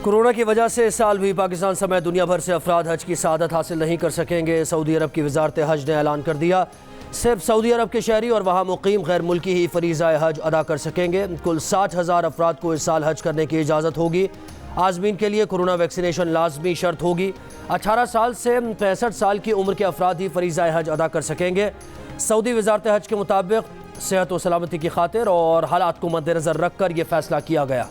Corona की वजह से इस साल भी पाकिस्तान समेत दुनिया भर से अफराद हज की सआदत हासिल नहीं कर सकेंगे। सऊदी अरब की वजारत हज ने ऐलान कर दिया, सिर्फ सऊदी अरब के शहरी और वहाँ मुकीम गैर मुल्की ही फरीज़ा हज अदा कर सकेंगे। कुल 60,000 अफराद को इस साल हज करने की इजाज़त होगी। आज़मीन के लिए कोरोना वैक्सीनेशन लाजमी शर्त होगी। 18 साल से 65 साल की उम्र के अफराद ही फरीज़ा हज अदा कर सकेंगे। सऊदी वजारत हज के मुताबिक सेहत व सलामती की खातिर और हालात को मद्देनज़र रख कर यह फैसला किया गया।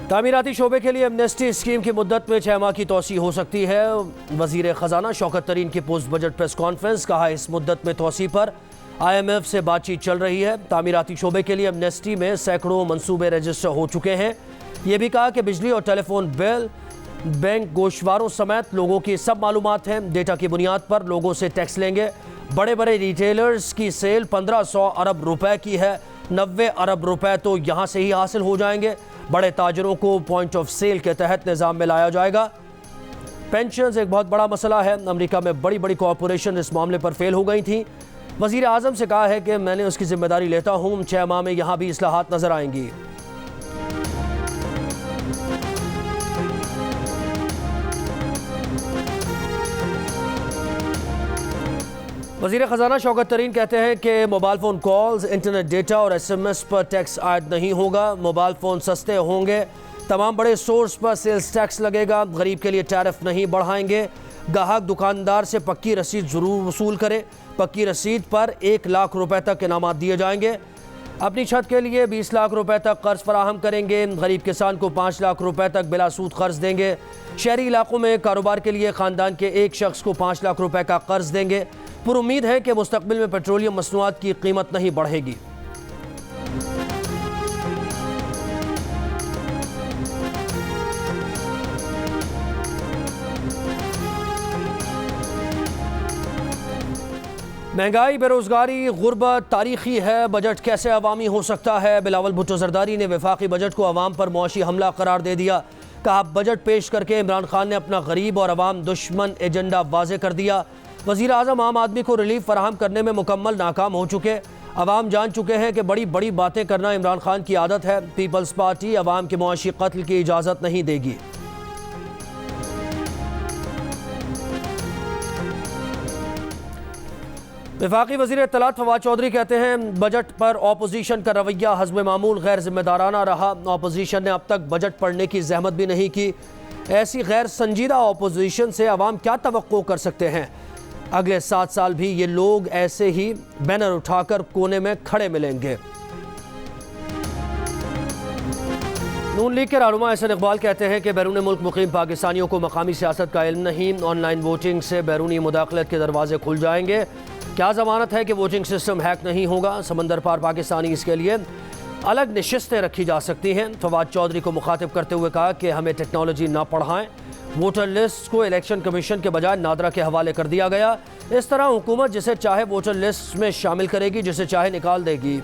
तामीराती शोबे के लिए एमनेस्टी स्कीम की मुद्दत में 6 माह की तोसी हो सकती है। वजीर ख़जाना शौकत तरीन की पोस्ट बजट प्रेस कॉन्फ्रेंस, कहा इस मुद्दत में तोसी पर IMF से बातचीत चल रही है। तामीराती शोबे के लिए एमनेस्टी में सैकड़ों मंसूबे रजिस्टर हो चुके हैं। ये भी कहा कि बिजली और टेलीफोन बिल, बैंक गोशवारों समेत लोगों की सब मालूमात हैं। डेटा की बुनियाद पर लोगों से टैक्स लेंगे। बड़े बड़े रिटेलर्स की सेल 1500 अरब रुपए की है, 90 अरब रुपए तो यहाँ से ही हासिल हो जाएंगे। बड़े ताजरों को पॉइंट ऑफ सेल के तहत निज़ाम में लाया जाएगा। पेंशन एक बहुत बड़ा मसला है। अमेरिका में बड़ी बड़ी कॉरपोरेशन इस मामले पर फेल हो गई थी। वज़ीर आज़म से कहा है कि मैंने उसकी जिम्मेदारी लेता हूँ। 6 माह में यहाँ भी इस्लाहात नजर आएंगी। वज़ीर ख़जाना शौकत तरीन कहते हैं कि mobile phone calls, internet data और SMS पर टैक्स आयद नहीं होगा। मोबाइल फ़ोन सस्ते होंगे। तमाम बड़े सोर्स पर सेल्स टैक्स लगेगा। गरीब के लिए टैरिफ नहीं बढ़ाएंगे। ग्राहक दुकानदार से पक्की रसीद ज़रूर वसूल करे। पक्की रसीद पर 1 लाख रुपए तक इनामात दिए जाएंगे। अपनी छत के लिए 20 लाख रुपए तक कर्ज फराहम करेंगे। गरीब किसान को 5 लाख रुपए तक बिला सूद कर्ज देंगे। शहरी इलाकों में कारोबार के लिए ख़ानदान के एक शख्स को 5 लाख रुपए का कर्ज देंगे। पुर उम्मीद है कि मुस्तकबिल में पेट्रोलियम मसनूआत की कीमत नहीं बढ़ेगी। महंगाई, बेरोजगारी, गुर्बत तारीखी है। बजट कैसे अवामी हो सकता है? बिलावल भुट्टो जरदारी ने वफाकी बजट को अवाम पर मुआशी हमला करार दे दिया। कहा बजट पेश करके इमरान खान ने अपना गरीब और अवाम दुश्मन एजेंडा वाजे कर दिया। वज़ीर आज़म आम आदमी को रिलीफ फराहम करने में मुकम्मल नाकाम हो चुके। अवाम जान चुके हैं कि बड़ी बड़ी बातें करना इमरान खान की आदत है। पीपल्स पार्टी अवाम के मुआशी कत्ल की इजाज़त नहीं देगी। वफाकी वज़ीर इत्तलात फवाद चौधरी कहते हैं बजट पर ऑपोजिशन का रवैया हस्ब मामूल गैर जिम्मेदाराना रहा। ऑपोजिशन ने अब तक बजट पढ़ने की जहमत भी नहीं की। ऐसी गैर संजीदा ऑपोजिशन से अवाम क्या तवक्को कर सकते हैं? अगले 7 साल भी ये लोग ऐसे ही बैनर उठाकर कोने में खड़े मिलेंगे। नून लीग के रहनुमा एहसन इकबाल कहते हैं कि बैरून मुल्क मुकीम पाकिस्तानियों को मकामी सियासत का इल्म नहीं। ऑनलाइन वोटिंग से बैरूनी मुदाखलत के दरवाजे खुल जाएंगे। क्या ज़मानत है कि वोटिंग सिस्टम हैक नहीं होगा? समंदर पार पाकिस्तानी इसके लिए अलग नशिस्तें रखी जा सकती हैं। फवाद चौधरी को मुखातिब करते हुए कहा कि हमें टेक्नोलॉजी ना पढ़ाएं। वोटर लिस्ट को इलेक्शन कमीशन के बजाय नादरा के हवाले कर दिया गया। इस तरह हुकूमत जिसे चाहे वोटर लिस्ट में शामिल करेगी, जिसे चाहे निकाल देगी।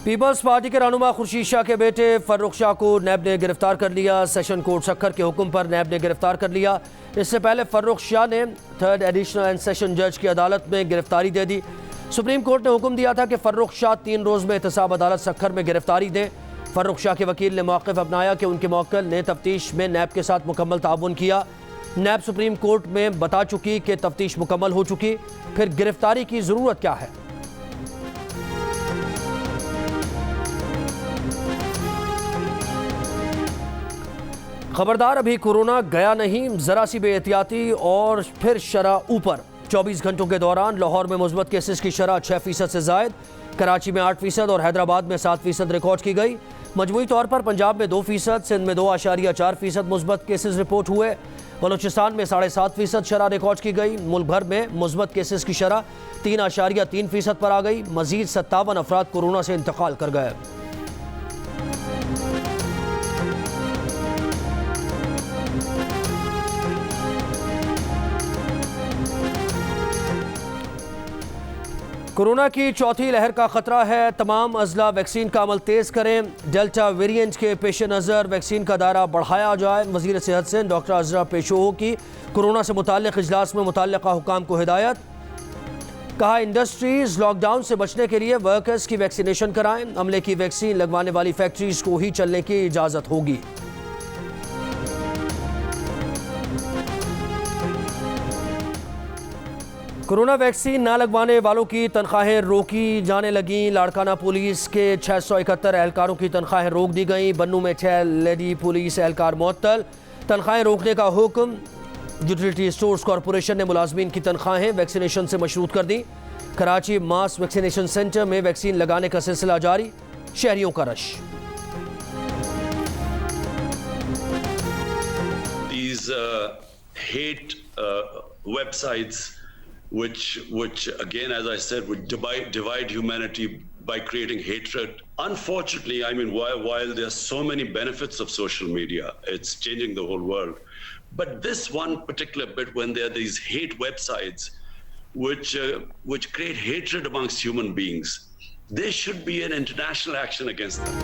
पीपल्स पार्टी के रहनुमा खुर्शीद शाह के बेटे फर्रुख शाह को नैब ने गिरफ्तार कर लिया। सेशन कोर्ट सक्खर के हुक्म पर नैब ने गिरफ्तार कर लिया। इससे पहले फर्रुख शाह ने 3rd एडिशनल एंड सेशन जज की अदालत में गिरफ्तारी दे दी। सुप्रीम कोर्ट ने हुक्म दिया था कि फर्रुख शाह 3 रोज़ में एहतसाब अदालत सक्खर में गिरफ्तारी दें। फर्रुख शाह के वकील ने मौक़िफ़ अपनाया कि उनके मौक्किल ने तफ्तीश में नैब के साथ मुकम्मल ताउन किया। नैब सुप्रीम कोर्ट में बता चुकी कि तफ्तीश मुकम्मल हो चुकी, फिर गिरफ्तारी की ज़रूरत क्या है? खबरदार, अभी कोरोना गया नहीं। ज़रा सी बेहतियाती और फिर शरह ऊपर। 24 घंटों के दौरान लाहौर में मुस्बत केसेस की शरह 6% से ज़ायद, कराची में 8% और हैदराबाद में 7% रिकॉर्ड की गई। मजमूई तौर पर पंजाब में 2%, सिंध में 2.4% मुस्बत केसेस रिपोर्ट हुए। बलूचिस्तान में 7.5% शरह रिकॉर्ड की गई। मुल्क भर में मुस्बत केसेस की शरह 3.3% पर आ गई। मजीद 57 अफराद कोरोना से इंतकाल कर गए। कोरोना की चौथी लहर का खतरा है, तमाम अजला वैक्सीन का अमल तेज करें। डेल्टा वेरिएंट के पेश नज़र वैक्सीन का दायरा बढ़ाया जाए। वज़ीर सेहत से डॉक्टर अजरा पेशोहो की कोरोना से मुताल्लिक़ इजलास में मुतल्लिक़ा हुकाम को हिदायत। कहा, इंडस्ट्रीज लॉकडाउन से बचने के लिए वर्कर्स की वैक्सीनेशन कराएं। अमले की वैक्सीन लगवाने वाली फैक्ट्रीज को ही चलने की इजाज़त होगी। कोरोना वैक्सीन ना लगवाने वालों की तनख्वाहें रोकी जाने लगीं। लाड़काना पुलिस के 671 एहलकारों की तनख्वाहें रोक दी गईं। बन्नू में 6 लेडी पुलिस एहलकार मुअत्तल। तनख्वाहें रोकने का हुक्म। यूटिलिटी स्टोर्स कॉरपोरेशन ने मुलाजमीन की तनख्वाहें वैक्सीनेशन से मशरूत कर दी। कराची मास वैक्सीनेशन सेंटर में वैक्सीन लगाने का सिलसिला जारी। शहरियों का rush. Websites which again, as I said, would divide humanity by creating hatred. Unfortunately, I mean, while there are so many benefits of social media, it's changing the whole world. But this one particular bit, when there are these hate websites which create hatred amongst human beings, there should be an international action against them.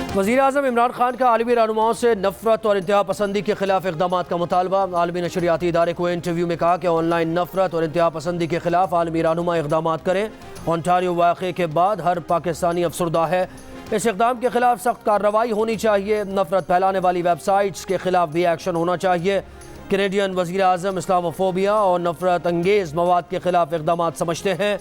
वज़ीर आज़म इमरान खान का आलमी रहनुमाओं से नफरत और इंतहा पसंदी के खिलाफ इक़दामात का मुतालबा। आलमी नशरियाती इदारे को इंटरव्यू में कहा कि ऑनलाइन नफरत और इंतहा पसंदी के खिलाफ आलमी रहनुमा इक़दामात करें। ओंटारियो वाक़े के बाद हर पाकिस्तानी अफसरदा है। इस इक़दाम के खिलाफ सख्त कार्रवाई होनी चाहिए। नफरत फैलाने वाली वेबसाइट्स के खिलाफ भी एक्शन होना चाहिए। कैनेडियन वज़ीर आज़म इस्लामोफोबिया और नफरत अंगेज़ मवाद के खिलाफ इक़दामात समझते हैं।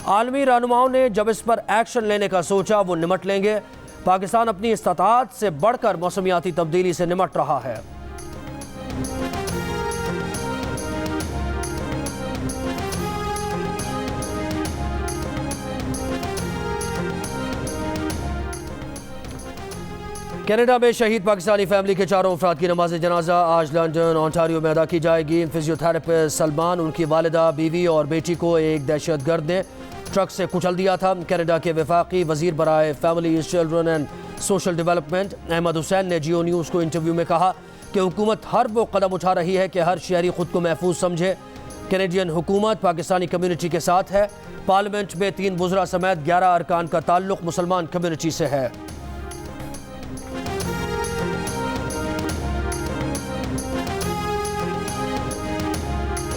आलमी रहनुमाओं ने जब इस पर एक्शन लेने का सोचा, वो निमट लेंगे। पाकिस्तान अपनी इस्ताअत से बढ़कर मौसमियाती तब्दीली से निमट रहा है। कनाडा में शहीद पाकिस्तानी फैमिली के 4 अफराद की नमाज जनाजा आज लंदन ओंटारियो में अदा की जाएगी। फिजियोथेरेपिस्ट सलमान, उनकी वालिदा, बीवी और बेटी को एक दहशतगर्द ने ट्रक से कुचल दिया था। कनाडा के वफाकी वजीर बराए family, children and social development Ahmad Hussain ने जियो न्यूज़ को इंटरव्यू में कहा कि हुकूमत हर वो कदम उठा रही है कि हर शहरी खुद को महफूज समझे। कैनेडियन हुकूमत पाकिस्तानी कम्युनिटी के साथ है। पार्लियामेंट में 3 वज़रा समेत 11 अरकान का ताल्लुक मुसलमान कम्युनिटी से है।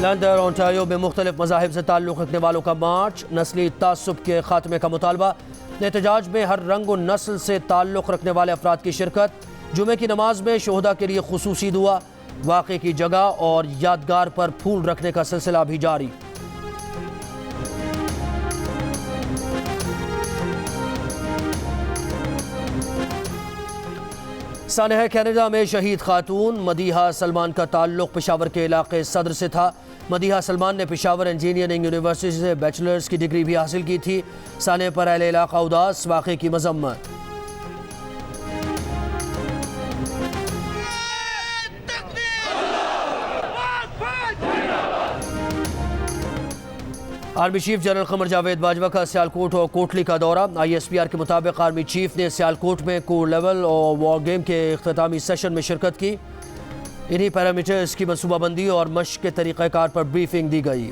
लंदन ओंटारियो में मुख्तलिफ मज़ाहिब से ताल्लुक़ रखने वालों का मार्च। नस्ली तासुब के खात्मे का मुतालबा। एहतजाज में हर रंग व नस्ल से ताल्लुक़ रखने वाले अफराद की शिरकत। जुमे की नमाज में शोहदा के लिए खुसूसी दुआ। वाक़े की जगह और यादगार पर फूल रखने का सिलसिला भी जारी। सानह कनाडा में शहीद खातून मदीहा सलमान का ताल्लुक़ पेशावर के इलाके सदर से था। मदीहा सलमान ने पेशावर इंजीनियरिंग यूनिवर्सिटी से बैचलर्स की डिग्री भी हासिल की थी। सानह पर अहले इलाका उदास, वाक़े की मज़म्मत। Army chief general Qamar Javed Bajwa का सियालकोट और कोटली का दौरा। ISPR के मुताबिक आर्मी चीफ ने सियालकोट में कोर लेवल और वॉर गेम के इख्तितामी सेशन में शिरकत की। इन्हीं पैरामीटर्स की मनसूबाबंदी और मश्क के तरीक़ाकार पर ब्रीफिंग दी गई।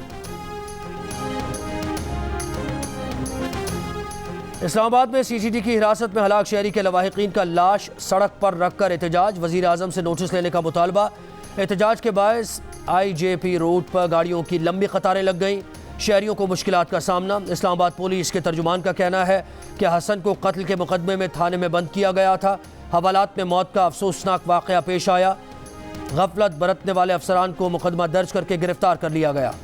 इस्लामाबाद में CCD की हिरासत में हलाक शहरी के लवाहिकीन का लाश सड़क पर रखकर एहतजाज। वज़ीर आज़म से नोटिस लेने का मुतालबा। एहतजाज के बायस IJP रोड पर गाड़ियों की लंबी कतारें लग गईं। शहरियों को मुश्किलात का सामना। इस्लामाबाद पुलिस के तर्जुमान का कहना है कि हसन को कत्ल के मुकदमे में थाने में बंद किया गया था। हवालात में मौत का अफसोसनाक वाक़या पेश आया। गफलत बरतने वाले अफसरान को मुकदमा दर्ज करके गिरफ्तार कर लिया गया।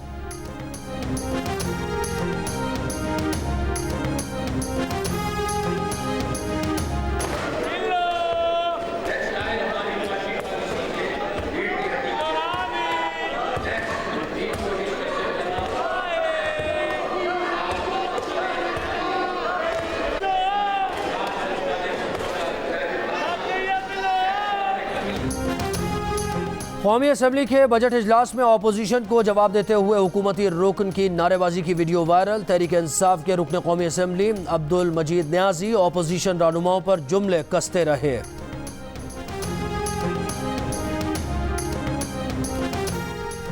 कौमी असम्बली के बजट इजलास में अपोजिशन को जवाब देते हुए हुकूमती रुकन की नारेबाजी की वीडियो वायरल। तहरीक इंसाफ के रुकन कौमी असम्बली अब्दुल मजीद न्याजी अपोजिशन रहनुमाओं पर जुमले कसते रहे।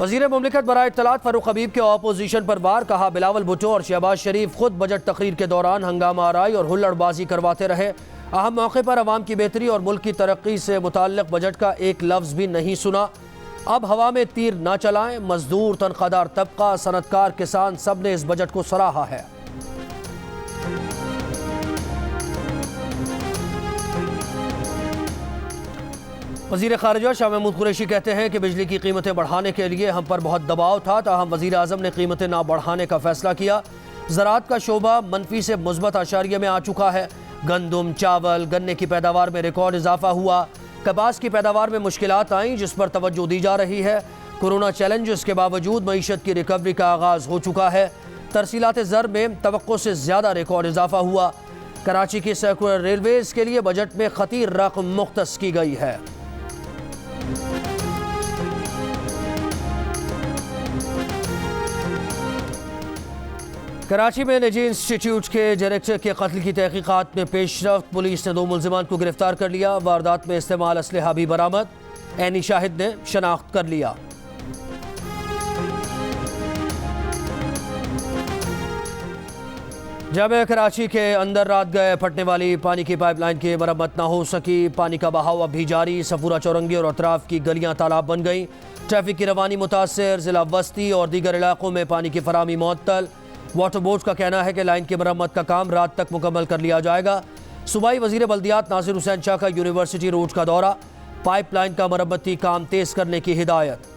वज़ीर मुमलिकत बराए इत्तलात फ़ारूक हबीब के ऑपोजिशन पर वार, कहा बिलावल भुट्टो और शहबाज शरीफ खुद बजट तकरीर के दौरान हंगामा आराई और हुल्लड़बाजी करवाते रहे। अहम मौके पर अवाम की बेहतरी और मुल्क की तरक्की से मुताल्लिक़ बजट का एक लफ्ज़ भी नहीं सुना। अब हवा में तीर न चलाएं। मजदूर, तनख्वाहदार तबका, सनतकार, किसान सब ने इस बजट को सराहा है। वज़ीर ख़ारिजा शाह महमूद कुरैशी कहते हैं कि बिजली की कीमतें बढ़ाने के लिए हम पर बहुत दबाव था, ताहम वज़ीर आज़म ने कीमतें ना बढ़ाने का फैसला किया। ज़राअत का शोबा मनफी से मुस्बत आशारिये में आ चुका है। गंदम, चावल, गन्ने की पैदावार में रिकॉर्ड इजाफा हुआ। कपास की पैदावार में मुश्किलात आईं, जिस पर तवज्जो दी जा रही है। कोरोना चैलेंजेस के बावजूद मईशत की रिकवरी का आगाज़ हो चुका है। तरसीलात ज़र में तवक्को से ज़्यादा रिकॉर्ड इजाफा हुआ। कराची की सर्कुलर रेलवेज़ के लिए बजट में खतीर रकम मुख्तस की गई है। कराची में निजी इंस्टीट्यूट के डायरेक्टर के कत्ल की तहकीकात में पेशरफ्त। पुलिस ने 2 मुल्जिमान को गिरफ्तार कर लिया। वारदात में इस्तेमाल असलहा भी बरामद। ऐनी शाहिद ने शनाख्त कर लिया। जामिया कराची के अंदर रात गए फटने वाली पानी की पाइपलाइन की मरम्मत न हो सकी। पानी का बहाव अब भी जारी। सफूरा चौरंगी और अतराफ की गलियां तालाब बन गई। ट्रैफिक की रवानी मुतासर। जिला बस्ती और दीगर इलाकों में पानी की फराहमी मुअत्तल। वाटर बोर्ड का कहना है कि लाइन की मरम्मत का काम रात तक मुकम्मल कर लिया जाएगा। सूबाई वजीर बल्दियात नासिर हुसैन शाह का यूनिवर्सिटी रोड का दौरा। पाइपलाइन का मरम्मती काम तेज करने की हिदायत।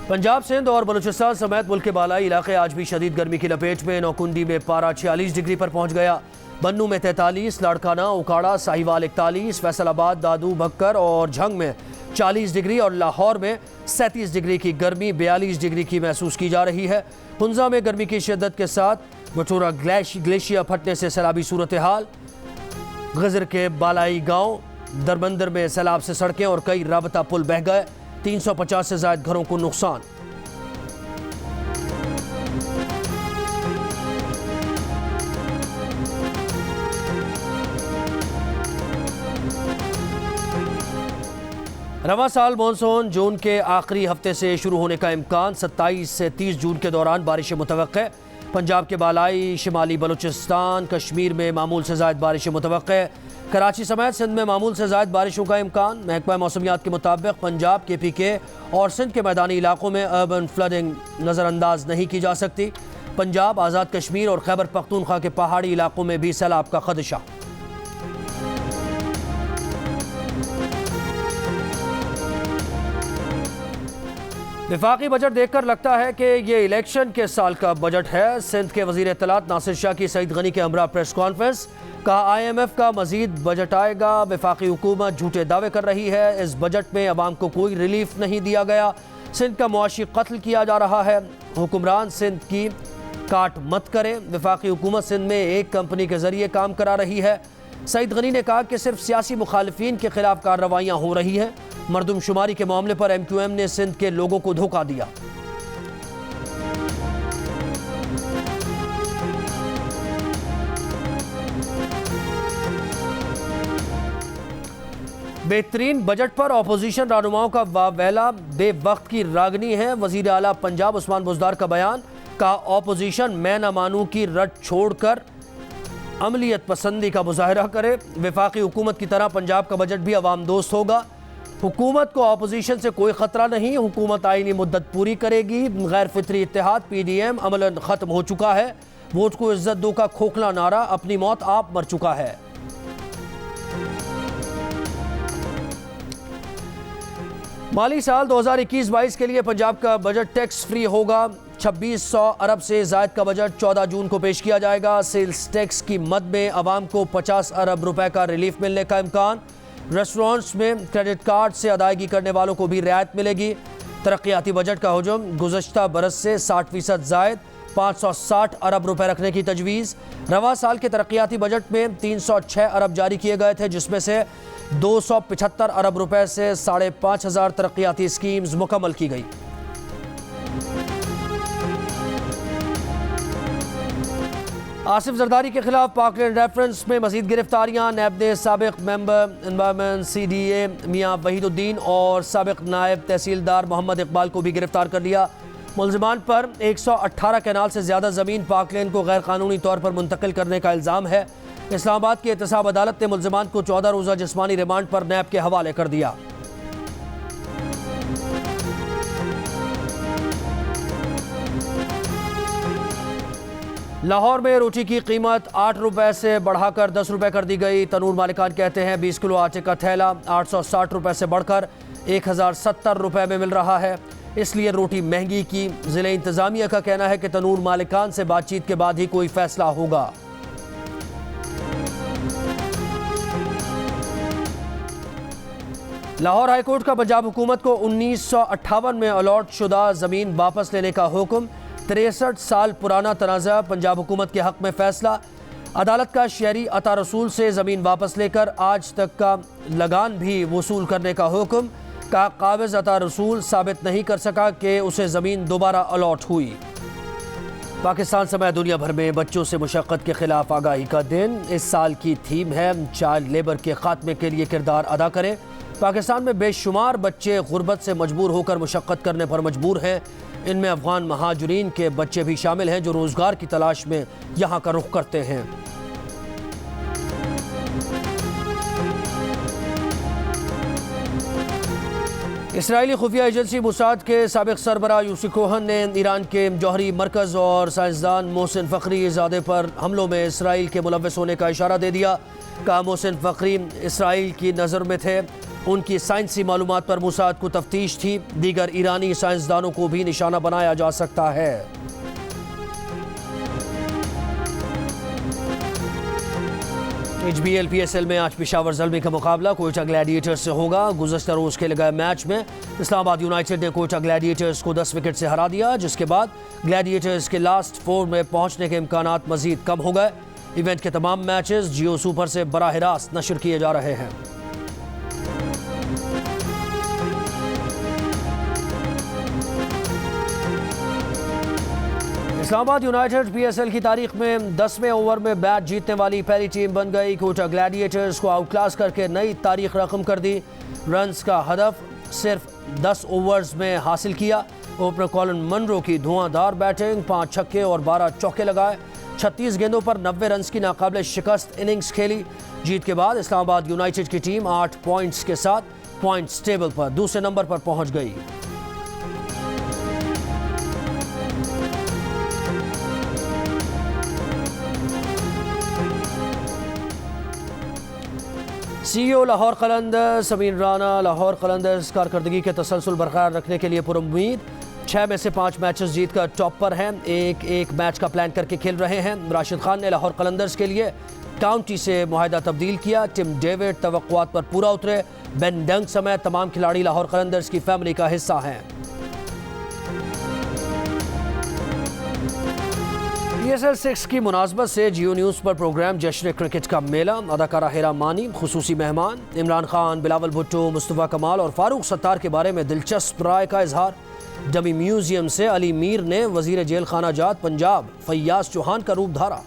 पंजाब, सिंध और बलूचिस्तान समेत मुल्क के बालाई इलाके आज भी शदीद गर्मी की लपेट में। नौकुंडी में पारा 46 डिग्री पर पहुंच गया। बन्नू में 43, लाड़काना, उकाड़ा, साहिवाल 41, फैसलाबाद, दादू, भक्कर और झंग में 40 डिग्री और लाहौर में 37 डिग्री की गर्मी 42 डिग्री की महसूस की जा रही है। हुंजा में गर्मी की शिद्दत के साथ बटोरा ग्लेशियर फटने से सैलाबी सूरत हाल। गजर के बालाई गांव दरबंदर में सैलाब से सड़कें और कई राबता पुल बह गए। 350 से ज्यादा घरों को नुकसान। रवा साल मानसून जून के आखिरी हफ्ते से शुरू होने का इम्कान। 27 से 30 जून के दौरान बारिशें मुतवक्के। पंजाब के बालाई, शिमाली बलूचिस्तान, कश्मीर में मामूल से ज़ायद बारिशें मुतवक्के। कराची समेत सिंध में मामूल से ज़ायद बारिशों का इम्कान। महकमा मौसमियात के मुताबिक पंजाब, KPK और सिंध के मैदानी इलाकों में अर्बन फ्लडिंग नज़रअंदाज नहीं की जा सकती। पंजाब, आज़ाद कश्मीर और खैबर पख्तूनख्वा के पहाड़ी इलाकों में भी सैलाब का खदशा। वफाकी बजट देखकर लगता है कि ये इलेक्शन के साल का बजट है। सिंध के वजीर इत्तलात नासिर शाह की सईद गनी के हमरा प्रेस कॉन्फ्रेंस। कहा IMF का मजीद बजट आएगा। वफाकी हुकूमत झूठे दावे कर रही है। इस बजट में अवाम को कोई रिलीफ नहीं दिया गया। सिंध का मुआशी कत्ल किया जा रहा है। हुक्मरान सिंध की काट मत करें। वफाकी हुकूमत सिंध में एक कंपनी के जरिए काम करा रही है। सईद गनी ने कहा कि सिर्फ सियासी मुखालिफिन के खिलाफ कार्रवाइयाँ हो रही हैं। मरदमशुमारी के मामले पर MQM ने सिंध के लोगों को धोखा दिया। बेहतरीन बजट पर अपोजिशन रहनुमाओं का वावेला बेवक्त की रागनी है। वजीर आला पंजाब उस्मान बुज़दार का बयान। कहा अपोजिशन मैं न मानू की रट छोड़कर अमलियत पसंदी का मुजाहरा करे। वफाकी हुकूमत की तरह पंजाब का बजट भी अवाम दोस्त होगा। हुकूमत को अपोजिशन से कोई खतरा नहीं। हुकूमत आईनी मुद्दत पूरी करेगी। गैर फितरी इत्तेहाद PDM अमलन खत्म हो चुका है। वोट को इज्जत दो का खोखला नारा अपनी मौत आप मर चुका है। माली साल 2021-22 के लिए पंजाब का बजट टैक्स फ्री होगा। 2600 अरब से जायद का बजट 14 जून को पेश किया जाएगा। सेल्स टैक्स की मद में अवाम को 50 अरब रुपए का रिलीफ मिलने का इम्कान। रेस्टोरेंट्स में क्रेडिट कार्ड से अदायगी करने वालों को भी रियायत मिलेगी। तरक्याती बजट का हुजूम गुज़श्ता बरस से 60% जायद 560 अरब रुपए रखने की तजवीज़। रवा साल के तरक्याती बजट में 306 अरब जारी किए गए थे, जिसमें से 275 अरब रुपए से 5,500 तरक्याती स्कीम्स मुकम्मल की गई। आसिफ जरदारी के खिलाफ पाकलैंड रेफरेंस में मजीद गिरफ्तारियां। नैब ने साबिक मेंबर एनवायरमेंट CDA मियाँ वहीदुद्दीन और साबिक नायब तहसीलदार मोहम्मद इकबाल को भी गिरफ्तार कर लिया। मुलजिमान पर 118 कैनाल से ज़्यादा ज़मीन पाकलैंड को गैर कानूनी तौर पर मुंतकिल करने का इल्ज़ाम है। इस्लामाबाद की एहतसाब अदालत ने मुलजिमान को 14 रोज़ा जिस्मानी रिमांड पर नैब के हवाले कर दिया। लाहौर में रोटी की कीमत 8 रुपए से बढ़ाकर 10 रुपए कर दी गई। तनूर मालिकान कहते हैं 20 किलो आटे का थैला 860 रुपए से बढ़कर 1070 रुपए में मिल रहा है, इसलिए रोटी महंगी की। ज़िले इंतज़ामिया का कहना है कि तनूर मालिकान से बातचीत के बाद ही कोई फैसला होगा। लाहौर हाईकोर्ट का पंजाब हुकूमत को 1958 में अलॉट शुदा ज़मीन वापस लेने का हुक्म। 63 साल पुराना तनाज़ा पंजाब हुकूमत के हक़ में फ़ैसला। अदालत का शहरी अता रसूल से ज़मीन वापस लेकर आज तक का लगान भी वसूल करने का हुक्म। का काबिज़ अता रसूल साबित नहीं कर सका कि उसे ज़मीन दोबारा अलॉट हुई। पाकिस्तान समेत दुनिया भर में बच्चों से मुशक्क़त के खिलाफ आगाही का दिन। इस साल की थीम है चाइल्ड लेबर के खात्मे के लिए किरदार अदा करें। पाकिस्तान में बेशुमार बच्चे गुर्बत से मजबूर होकर मुशक्क़त करने पर मजबूर हैं। इनमें अफ़गान महाजरीन के बच्चे भी शामिल हैं जो रोज़गार की तलाश में यहाँ का रुख करते हैं। इसराइली खुफिया एजेंसी मुसाद के साबिक सरबरा यूसी कोहन ने ईरान के जौहरी मरकज़ और साइंसदान मोहसिन फ़खरी ज़ादे पर हमलों में इसराइल के मुलव्वस होने का इशारा दे दिया। कहा मोहसिन फ़खरी इसराइल की नज़र में थे, उनकी साइंसी मालूमात पर मुसाद को तफ्तीश थी। दीगर ईरानी साइंसदानों को भी निशाना बनाया जा सकता है। HBL PSL में आज पेशावर ज़ल्मी का मुकाबला कोयटा ग्लैडिएटर्स से होगा। गुज़श्ता रोज़ खेले गए मैच में इस्लामाबाद यूनाइटेड ने कोयटा ग्लैडिएटर्स को 10 विकेट से हरा दिया, जिसके बाद ग्लैडिएटर्स के लास्ट 4 में पहुंचने के इम्कानात मजीद कम हो गए। इवेंट के तमाम मैचेस जियो सुपर से बराह रास्त नशर किए जा रहे हैं। इस्लामाबाद यूनाइटेड PSL की तारीख में 10वें ओवर में बैट जीतने वाली पहली टीम बन गई। कोयटा ग्लैडिएटर्स को आउटक्लास करके नई तारीख रकम कर दी। रन्स का हदफ सिर्फ 10 ओवर्स में हासिल किया। ओपनर कॉलिन मनरो की धुआंधार बैटिंग, 5 छक्के और 12 चौके लगाए। 36 गेंदों पर 90 रन्स की नाकाबिले शिकस्त इनिंग्स खेली। जीत के बाद इस्लामाबाद यूनाइटेड की टीम 8 पॉइंट्स के साथ पॉइंट्स टेबल पर दूसरे नंबर पर पहुंच गई। CEO लाहौर कलंदर्स समीर राना लाहौर कलंदर्स कारकर्दगी के तसलसल बरकरार रखने के लिए पुरुम्मीद। 6 में से 5 मैचेस जीतकर टॉप पर हैं। एक मैच का प्लान करके खेल रहे हैं। राशिद खान ने लाहौर कलंदर्स के लिए काउंटी से मुआहदा तब्दील किया। टिम डेविड तवक्कुआत पर पूरा उतरे। बेन डंग समेत तमाम खिलाड़ी लाहौर कलंदर्स की फैमिली का हिस्सा हैं। PSL 6 की मुनासबत से जियो न्यूज़ पर प्रोग्राम जश्न क्रिकेट का मेला। अदाकारा हेरा मानी खुसूसी मेहमान। इमरान खान, बिलावल भुट्टो, मुस्तफ़ा कमाल और फारूक सत्तार के बारे में दिलचस्प राय का इजहार। डमी म्यूजियम से अली मीर ने वजीर जेल खाना जात पंजाब फैयाज चौहान का रूप धारा।